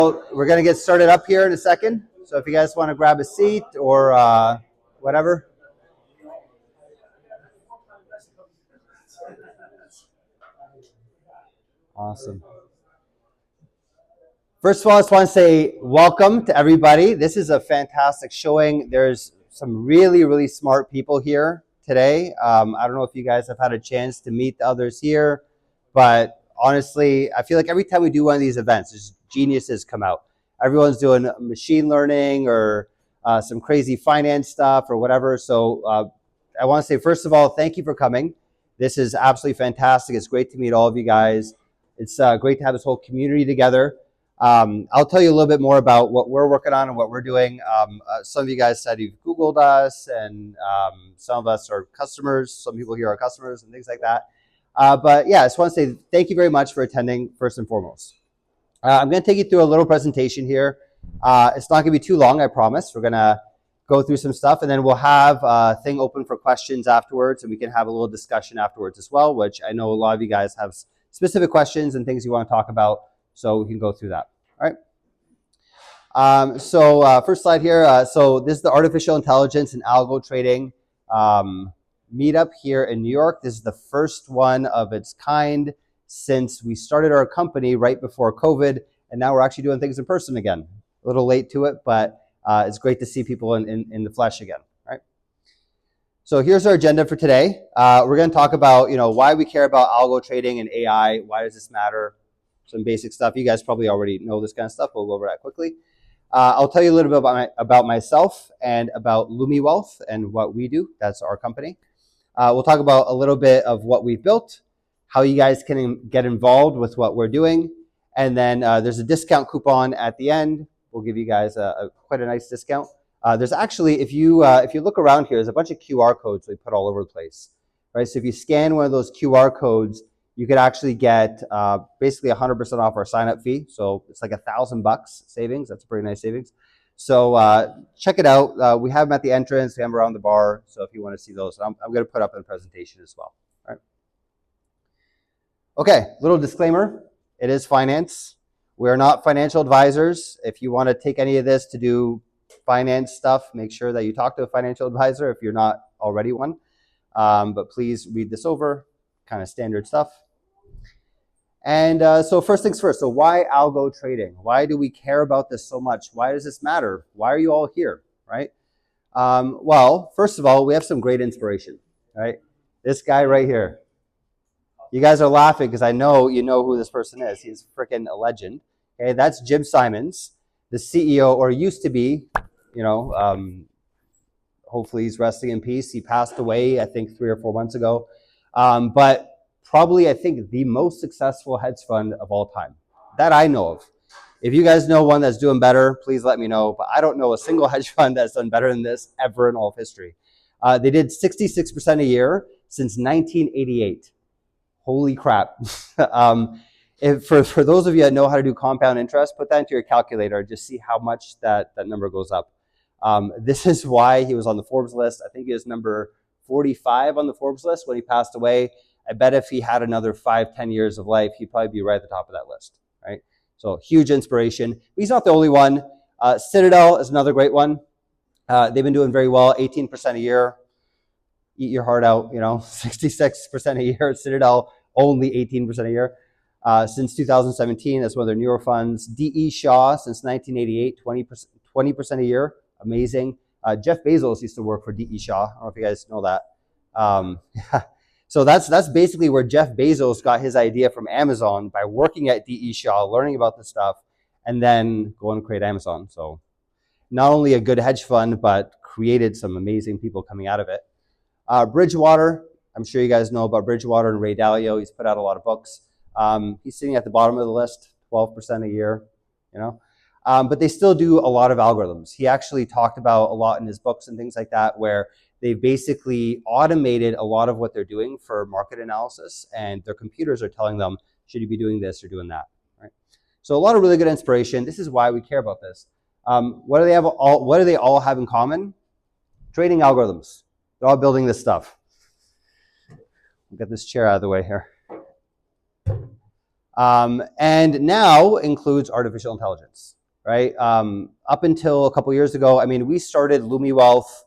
We're going to get started up here in a second. So if you guys want to grab a seat or whatever. Awesome. First of all, I just want to say welcome to everybody. This is a fantastic showing. There's some really, really smart people here today. I don't know if you guys have had a chance to meet the others here, but honestly, I feel like every time we do one of these events, there's geniuses come out. Everyone's doing machine learning or some crazy finance stuff or whatever. So I want to say, first of all, thank you for coming. This is absolutely fantastic. It's great to meet all of you guys. It's great to have this whole community together. I'll tell you a little bit more about what we're working on and what we're doing. Some of you guys said you've Googled us, and some of us are customers. Some people here are customers and things like that. But yeah, I just want to say thank you very much for attending, first and foremost. I'm going to take you through a little presentation here. It's not going to be too long, I promise. We're going to go through some stuff, and then we'll have a thing open for questions afterwards, and we can have a little discussion afterwards as well, which I know a lot of you guys have specific questions and things you want to talk about, so we can go through that. All right. First slide here. So this is the Artificial Intelligence and Algo Trading meetup here in New York. This is the first one of its kind since we started our company right before COVID, and now we're actually doing things in person again. A little late to it, but it's great to see people in the flesh again. Right. So here's our agenda for today. We're going to talk about why we care about algo trading and AI. Why does this matter? Some basic stuff. You guys probably already know this kind of stuff. We'll go over that quickly. I'll tell you a little bit about myself and about Lumi Wealth and what we do. That's our company. We'll talk about a little bit of what we've built, how you guys can get involved with what we're doing, and then there's a discount coupon at the end. We'll give you guys quite a nice discount. There's actually, if you look around here, there's a bunch of QR codes we put all over the place, right? So if you scan one of those QR codes, you could actually get basically 100% off our sign-up fee. So it's like $1,000 savings. That's a pretty nice savings. So check it out. We have them at the entrance. We have them around the bar. So if you want to see those, I'm going to put up in the presentation as well. All right. Okay, little disclaimer. It is finance. We are not financial advisors. If you want to take any of this to do finance stuff, make sure that you talk to a financial advisor if you're not already one. But please read this over. Kind of standard stuff. And so first things first, so why algo trading? Why do we care about this so much? Why does this matter? Why are you all here, right? Well, first of all, we have some great inspiration, right? This guy right here. You guys are laughing because I know you know who this person is. He's freaking a legend. Okay, that's Jim Simons, the CEO, or used to be, hopefully he's resting in peace. He passed away, I think, 3 or 4 months ago. But probably, I think, the most successful hedge fund of all time that I know of. If you guys know one that's doing better, please let me know. But I don't know a single hedge fund that's done better than this ever in all of history. They did 66% a year since 1988. Holy crap. For those of you that know how to do compound interest, put that into your calculator. Just see how much that number goes up. This is why he was on the Forbes list. I think he was number 45 on the Forbes list when he passed away. I bet if he had another 5-10 years of life, he'd probably be right at the top of that list, right? So huge inspiration. But he's not the only one. Citadel is another great one. They've been doing very well, 18% a year. Eat your heart out, 66% a year. Citadel, only 18% a year. Since 2017, that's one of their newer funds. D.E. Shaw, since 1988, 20% a year. Amazing. Jeff Bezos used to work for D.E. Shaw. I don't know if you guys know that. So that's basically where Jeff Bezos got his idea from Amazon, by working at D.E. Shaw, learning about this stuff, and then going to create Amazon. So not only a good hedge fund, but created some amazing people coming out of it. Bridgewater, I'm sure you guys know about Bridgewater and Ray Dalio. He's put out a lot of books. He's sitting at the bottom of the list, 12% a year, but they still do a lot of algorithms. He actually talked about a lot in his books and things like that, where they basically automated a lot of what they're doing for market analysis, and their computers are telling them, should you be doing this or doing that, right? So a lot of really good inspiration. This is why we care about this. What do they all have in common? Trading algorithms. They're all building this stuff. We'll get this chair out of the way here. And now includes artificial intelligence, right? Up until a couple years ago, I mean, we started Lumi Wealth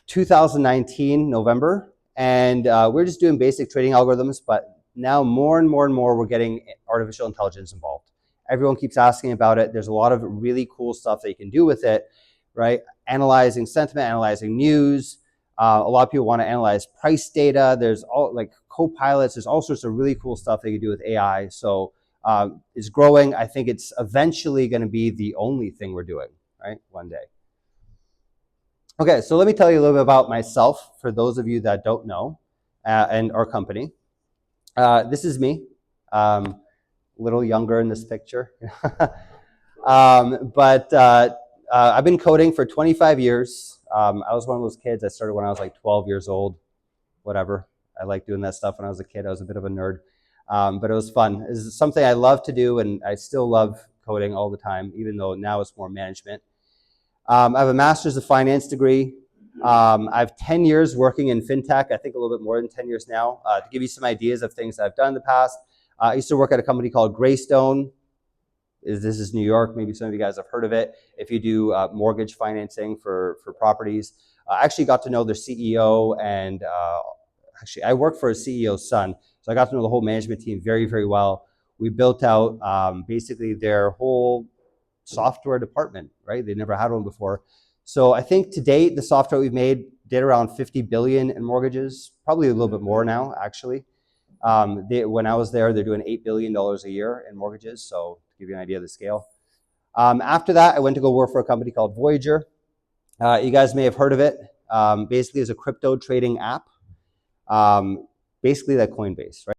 2019 November, and we're just doing basic trading algorithms, but now more and more and more we're getting artificial intelligence involved. Everyone keeps asking about it. There's a lot of really cool stuff that you can do with it, right? Analyzing sentiment, analyzing news. A lot of people want to analyze price data. There's all like co-pilots. There's all sorts of really cool stuff that you can do with AI. So it's growing. I think it's eventually going to be the only thing we're doing, right? One day. Okay, so let me tell you a little bit about myself for those of you that don't know, and our company. This is me, a little younger in this picture. But I've been coding for 25 years. I was one of those kids. I started when I was like 12 years old, whatever. I liked doing that stuff when I was a kid. I was a bit of a nerd, but it was fun. It's something I love to do, and I still love coding all the time, even though now it's more management. I have a master's of finance degree. I have 10 years working in fintech, I think a little bit more than 10 years now. To give you some ideas of things that I've done in the past, I used to work at a company called Greystone. This is New York. Maybe some of you guys have heard of it. If you do mortgage financing for properties, I actually got to know their CEO, and actually I worked for a CEO's son, so I got to know the whole management team very, very well. We built out basically their whole software department, right? They never had one before. So I think to date, the software we've made did around 50 billion in mortgages, probably a little bit more now, actually. When I was there, they're doing $8 billion a year in mortgages, so to give you an idea of the scale. After that, I went to go work for a company called Voyager. You guys may have heard of it. Basically, it's a crypto trading app, basically like Coinbase, right?